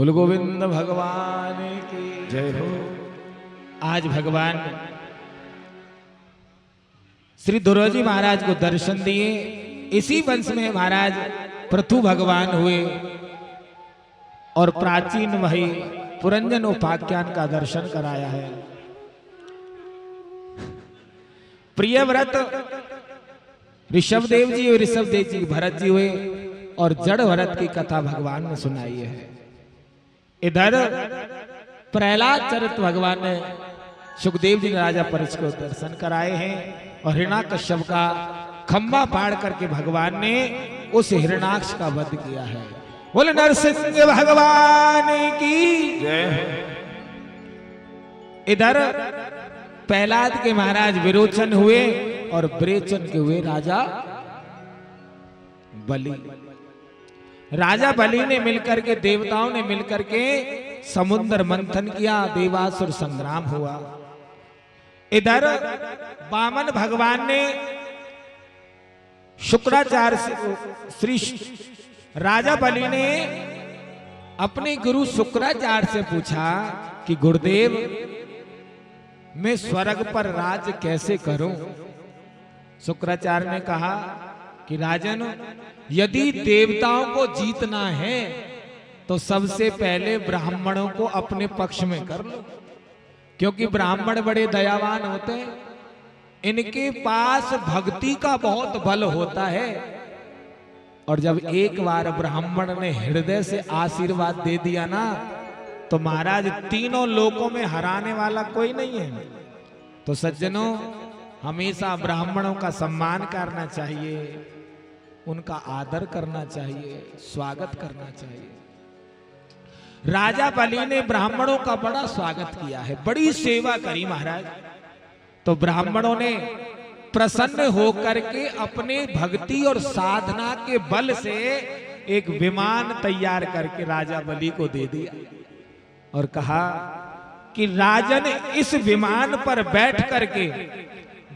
बोल गोविंद भगवान की जय हो। आज भगवान श्री दुर्योजी महाराज को दर्शन दिए। इसी वंश में महाराज पृथु भगवान हुए और प्राचीन वही पुरंजन उपाख्यान का दर्शन कराया है। प्रियव्रत ऋषभदेव जी और ऋषभदेव जी भरत जी हुए और जड़ भरत की कथा भगवान ने सुनाई है। इधर प्रहलाद चरित भगवान ने सुखदेव जी ने राजा परीक्षित को दर्शन कराए हैं और हिरण्याकश्यप का खंबा फाड़ करके भगवान ने उस हिरण्याक्ष का वध किया है। बोले नरसिंह भगवान की जय। इधर प्रहलाद के महाराज विरोचन हुए और विरेचन के हुए राजा बलि। राजा बलि ने मिलकर के देवताओं ने मिलकर के समुद्र मंथन किया, देवासुर संग्राम हुआ। इधर वामन भगवान ने शुक्राचार्य श्री राजा बलि ने अपने गुरु शुक्राचार्य से पूछा कि गुरुदेव मैं स्वर्ग पर राज कैसे करूं। शुक्राचार्य ने कहा कि राजन यदि देवताओं को जीतना है तो सबसे पहले ब्राह्मणों को अपने पक्ष में कर लो, क्योंकि ब्राह्मण बड़े दयावान होते हैं, इनके पास भक्ति का बहुत बल होता है। और जब एक बार ब्राह्मण ने हृदय से आशीर्वाद दे दिया ना तो महाराज तीनों लोकों में हराने वाला कोई नहीं है। तो सज्जनों हमेशा ब्राह्मणों का सम्मान करना चाहिए, उनका आदर करना चाहिए, स्वागत करना चाहिए। राजा बलि ने ब्राह्मणों का बड़ा स्वागत किया है, बड़ी सेवा करी महाराज। तो ब्राह्मणों ने प्रसन्न होकर के अपने भक्ति और साधना के बल से एक विमान तैयार करके राजा बलि को दे दिया और कहा कि राजन इस विमान पर बैठ करके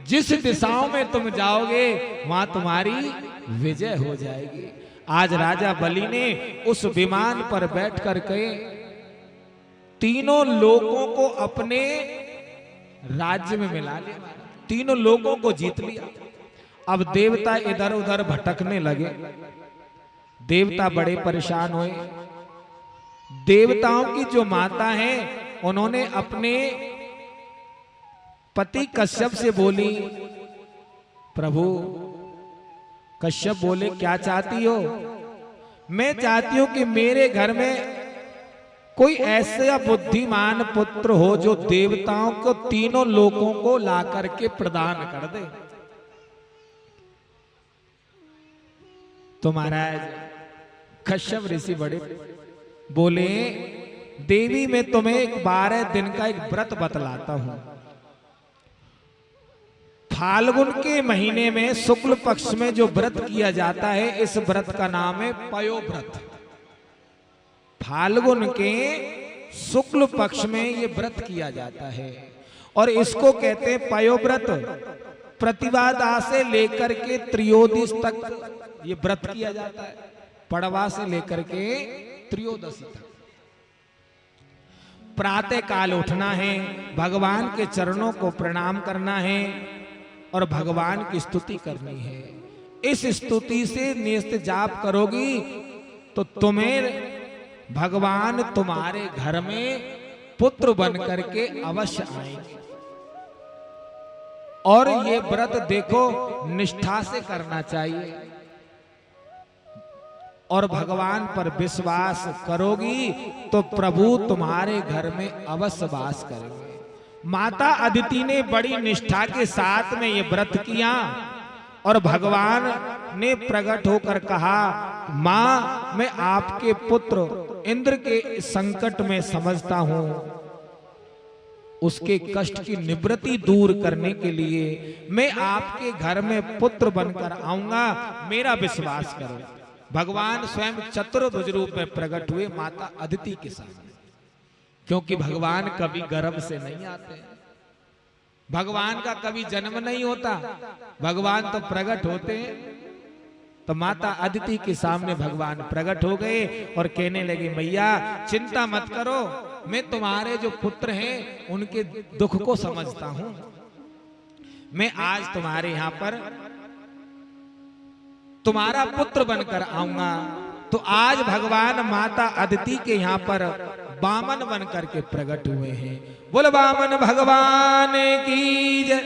जिस दिशाओं में तुम जाओगे वहां तुम्हारी विजय हो जाएगी। आज राजा बलि ने उस विमान पर बैठ करके तीनों लोगों को अपने राज्य में मिला लिया, तीनों लोगों को जीत लिया। अब देवता इधर उधर भटकने लगे, देवता बड़े परेशान हुए। देवताओं की जो माता है उन्होंने अपने पति कश्यप से बोली, प्रभु। कश्यप बोले क्या चाहती हो। मैं चाहती हूं कि मेरे घर में कोई ऐसा बुद्धिमान पुत्र हो जो देवताओं को तीनों लोगों को ला करके प्रदान कर दे। तो महाराज कश्यप ऋषि बड़े बोले, देवी मैं तुम्हें 12 दिन का एक व्रत बतलाता हूं। फाल्गुन के महीने में शुक्ल पक्ष में जो व्रत किया जाता है इस व्रत का नाम है पयोव्रत। फाल्गुन के शुक्ल पक्ष में ये व्रत किया जाता है और इसको कहते हैं पयोव्रत। प्रतिपदा से लेकर के त्रयोदशी तक ये व्रत किया जाता है, पड़वा से लेकर के त्रयोदशी तक। प्रातः काल उठना है, भगवान के चरणों को प्रणाम करना है और भगवान की स्तुति करनी है। इस स्तुति से नित्य जाप करोगी तो तुम्हें भगवान तुम्हारे घर में पुत्र बन करके अवश्य आएंगे। और ये व्रत देखो निष्ठा से करना चाहिए और भगवान पर विश्वास करोगी तो प्रभु तुम्हारे घर में अवश्य वास करेंगे। माता अदिति ने बड़ी निष्ठा के साथ में ये व्रत किया और भगवान ने प्रकट होकर कहा, मां मैं आपके पुत्र इंद्र के संकट में समझता हूं, उसके कष्ट की निवृत्ति दूर करने के लिए मैं आपके घर में पुत्र बनकर आऊंगा, मेरा विश्वास करो। भगवान स्वयं चतुर्भुज रूप में प्रकट हुए माता अदिति के सामने, क्योंकि भगवान कभी गर्भ से नहीं आते, भगवान का कभी जन्म नहीं होता, भगवान तो प्रकट होते हैं। तो माता अदिति के सामने भगवान प्रकट हो गए और कहने लगे, मैया चिंता मत करो, मैं तुम्हारे जो पुत्र हैं उनके दुख को समझता हूं। मैं आज तुम्हारे यहां पर तुम्हारा पुत्र बनकर आऊंगा। तो आज भगवान माता अदिति के यहाँ पर वामन बनकर के प्रकट हुए हैं। बोल वामन भगवान की जय।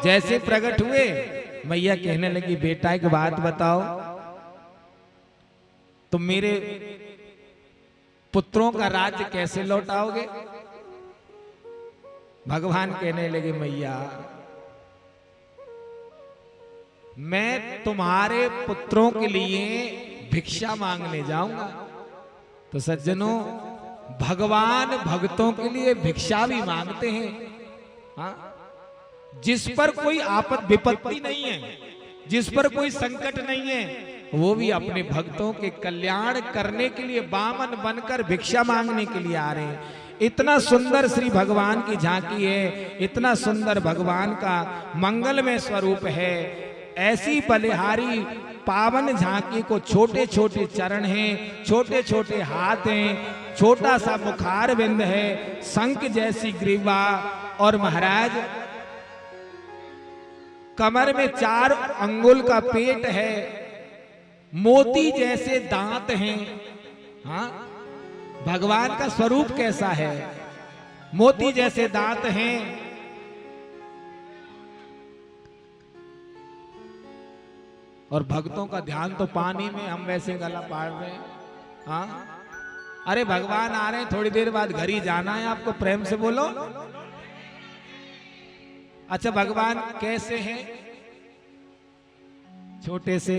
जैसे प्रकट हुए मैया कहने लगी, बेटा एक बात बताओ, तुम मेरे पुत्रों का राज्य कैसे लौटाओगे? भगवान कहने लगे, मैया मैं तुम्हारे पुत्रों के लिए भिक्षा मांगने जाऊंगा। तो सज्जनों, भगवान भक्तों के लिए भिक्षा भी मांगते हैं। हाँ? जिस पर कोई आपद विपत्ति नहीं है, जिस पर कोई संकट नहीं है, वो भी अपने भक्तों के कल्याण करने के लिए वामन बनकर भिक्षा मांगने के लिए आ रहे हैं। इतना सुंदर श्री भगवान की झांकी है, इतना सुंदर भगवान का मंगलमय स्वरूप है। ऐसी बलिहारी पावन झांकी को छोटे छोटे चरण हैं, छोटे छोटे हाथ हैं, छोटा सा मुखार बिंद है, शंख जैसी ग्रीवा और महाराज कमर में 4 अंगुल का पेट है, मोती जैसे दांत हैं। हाँ, भगवान का स्वरूप कैसा है? मोती जैसे दांत हैं, और भक्तों का ध्यान तो पानी में, हम वैसे गला पाड़ रहे हैं। हाँ, अरे भगवान आ रहे हैं, थोड़ी देर बाद घर ही जाना है आपको, प्रेम से बोलो। अच्छा, भगवान कैसे हैं? छोटे से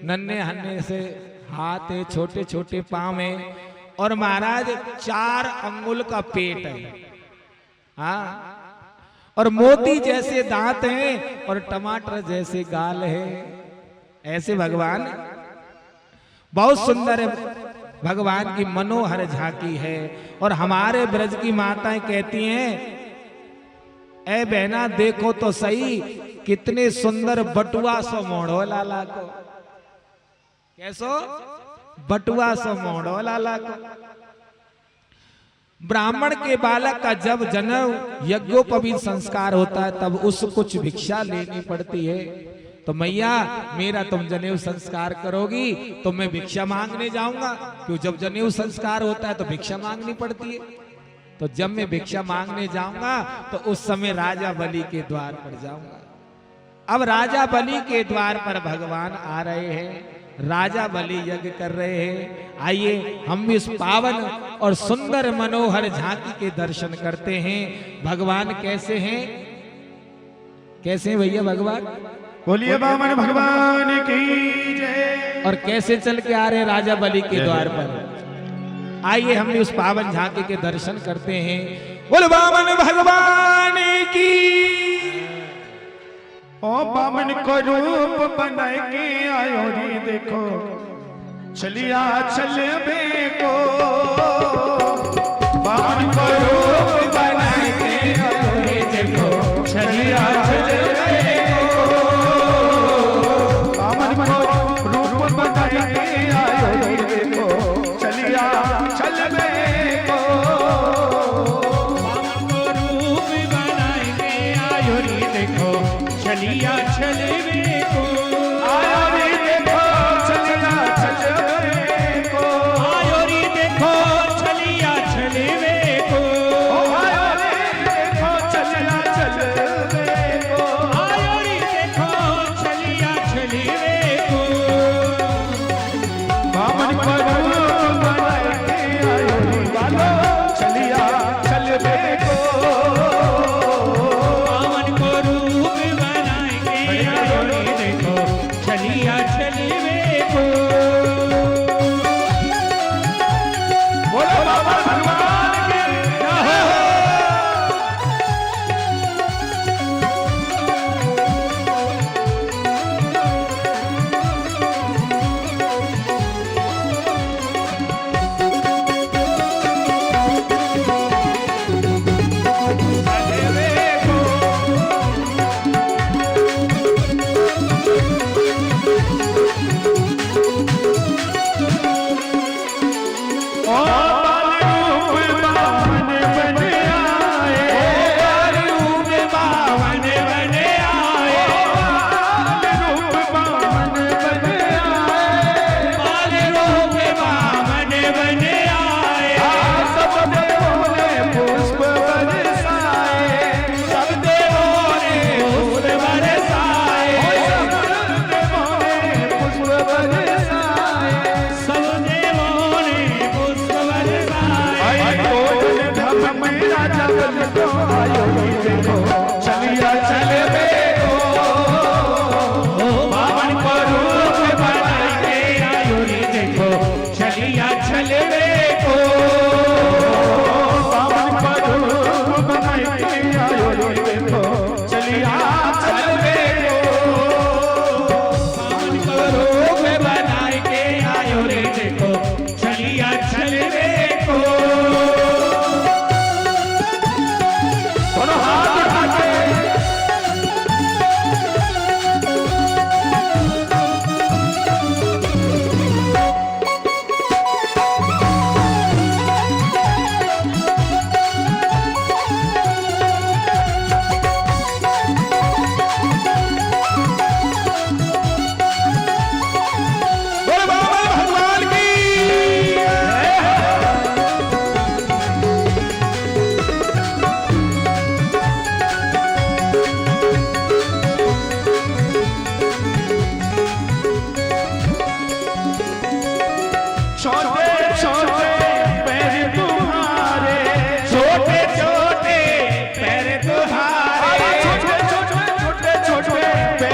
नन्हे हन्ने से हाथ है, छोटे छोटे पांव है, और महाराज 4 अंगुल का पेट है। हाँ, और मोती जैसे दांत हैं और टमाटर जैसे गाल है। ऐसे भगवान बहुत सुंदर है, भगवान की मनोहर झांकी है। और हमारे ब्रज की माताएं कहती हैं, ए बहना देखो तो सही, कितने सुंदर बटुआ सो मोड़ो लाला को। कैसो? बटुआ सो मोड़ो लाला को। ब्राह्मण के बालक का जब जन्म यज्ञोपवीत संस्कार होता है, तब उसको कुछ भिक्षा लेनी पड़ती है। तो मैया मेरा तुम जनेऊ संस्कार करोगी तो मैं भिक्षा मांगने जाऊंगा, क्यों? जब जनेऊ संस्कार होता है तो भिक्षा मांगनी पड़ती है। तो जब मैं भिक्षा मांगने जाऊंगा तो उस समय राजा बलि के द्वार पर जाऊंगा। अब राजा बलि के द्वार पर भगवान आ रहे हैं, राजा बलि यज्ञ कर रहे हैं। आइए हम इस पावन और सुंदर मनोहर झांकी के दर्शन करते हैं। भगवान कैसे हैं? कैसे हैं भैया भगवान? बोलिए वामन भगवान की जय। और कैसे चल के आ रहे हैं राजा बलि के द्वार पर? आइए हम भी उस पावन झांकी के दर्शन करते हैं। बोल वामन भगवान की। ओ वामन को रूप बना के आयो री, देखो चलिया चलबे को। वामन को रूप बना के आयो री, देखो चलिया चलबे को। वामन को रूप बना के आयो री, देखो चलिया चलबे को। वामन को रूप बना के आयो री, देखो चलिया चलबे को। आयो री देखो चलिया चलबे को। आयो री देखो चलिया चलबे को। आयो री देखो चलिया चलबे को। आयो री देखो चलिया चलबे को। वामन को रूप बना के आयो री, वालो चलिया चलबे को। वामन को रूप बना के आयो री, देखो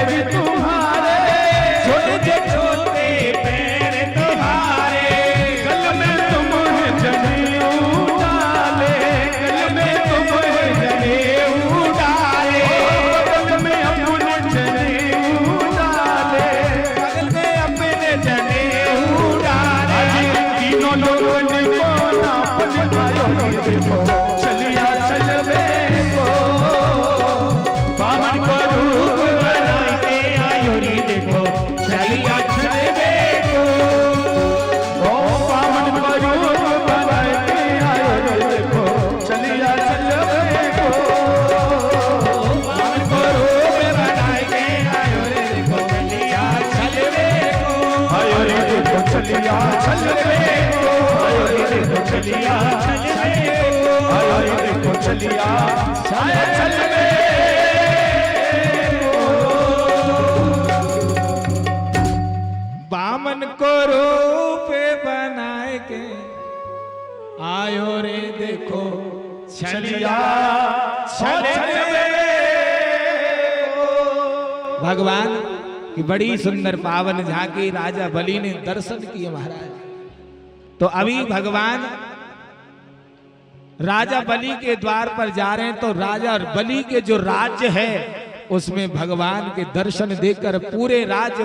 पैर तुम्हारे, छोटे छोटे पैर तुम्हारे, गल में तुम्हें जनेऊ डाले, गल में तुम्हें जनेऊ डाले, गल में अपने जनेऊ डाले, बगल में अपने जनेऊ डाले। तीनों लोगों ने कोना पछतायो देखो चलिया चलवे को, बामन को रूप बनाई के आयो रे देखो चलिया चलवे को। ओ बामन को रूप बनाए के आयो रे देखो चलिया चलवे को, बामन को रूप बनाई के आयो रे देखो चलिया चलवे को। आयो रे देखो चलिया चलवे को, आयो रे देखो चलिया चलवे को, आयो रे देखो चलिया चलवे। बामन को रूप बनाए के आयो रे देखो चलिया चलवे। भगवान की बड़ी सुंदर पावन झांकी राजा बलि ने दर्शन किए महाराज। तो अभी भगवान राजा बलि के द्वार पर जा रहे हैं, तो राजा बलि के जो राज्य है उसमें भगवान के दर्शन देखकर पूरे राज्य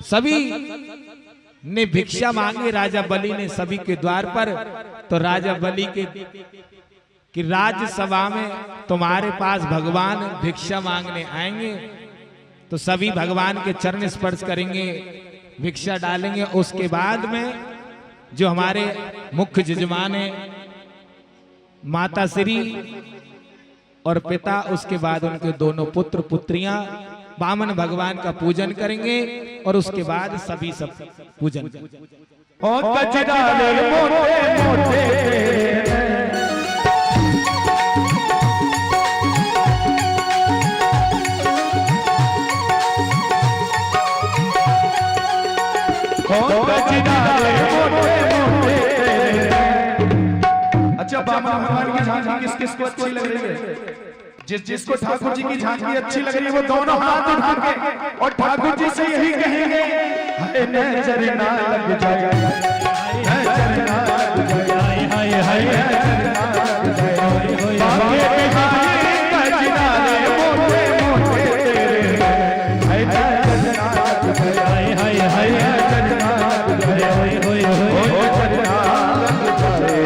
सभी ने भिक्षा मांगी राजा बलि ने सभी के द्वार पर। तो राजा बलि के कि राज्यसभा में तुम्हारे पास भगवान भिक्षा मांगने आएंगे, तो सभी भगवान के चरण स्पर्श करेंगे, भिक्षा डालेंगे। उसके बाद में जो हमारे मुख्य यजमान है माता श्री और पिता, उसके बाद उनके दोनों पुत्र पुत्रियां बामन भगवान का पूजन करेंगे और उसके बाद सभी सब पूजन करेंगे। ओ कचराले मोटे मोटे अच्छा बाबा भगवान की झांकी किस किस को अच्छी लग रही है? जिसको ठाकुर जी की झांकी अच्छी लग रही है वो दोनों हाथ उठा के और ठाकुर जी से यही कहेंगे, हाय नजर ना लग जाए, नजर ना लग जाए, हाय हाय नजर ना लग जाए, बागे बिहारी कजराले मोटे मोटे तेरे, हाय नजर ना लग जाए, हाय हाय नजर ना लग जाए, होय होय नजर ना लग जाए।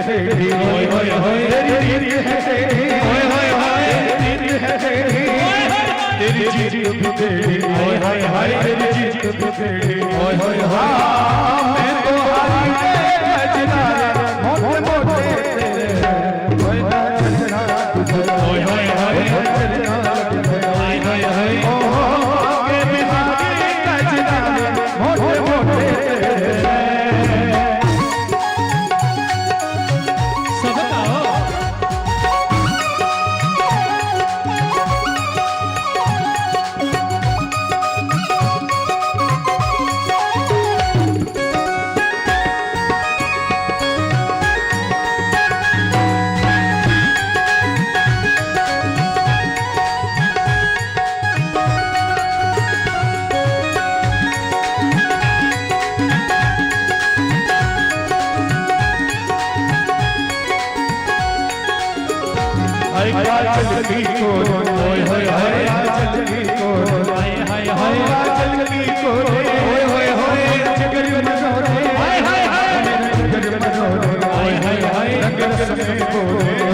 टेढ़ी ओए होए होए तेरी रीत है टेढ़ी ओए होए होए तेरी रीत है टेढ़ी तेरी जीत भी टेढ़ी ओए होए होए तेरी जीत भी टेढ़ी ओए होए होए मैं तो हारी के खजनारे मोटे मोटे तेरे ओए खजना ओए होए होए खजना ओए होए होए ओ के बिहारी खजनारे मोटे मोटे तेरे चलती को ओए होए होए चलती को हाय हाय हाय चलती को ओए होए होए जगर मनोरे हाय हाय हाय जगर मनोरे हाय हाय हाय रंग सने को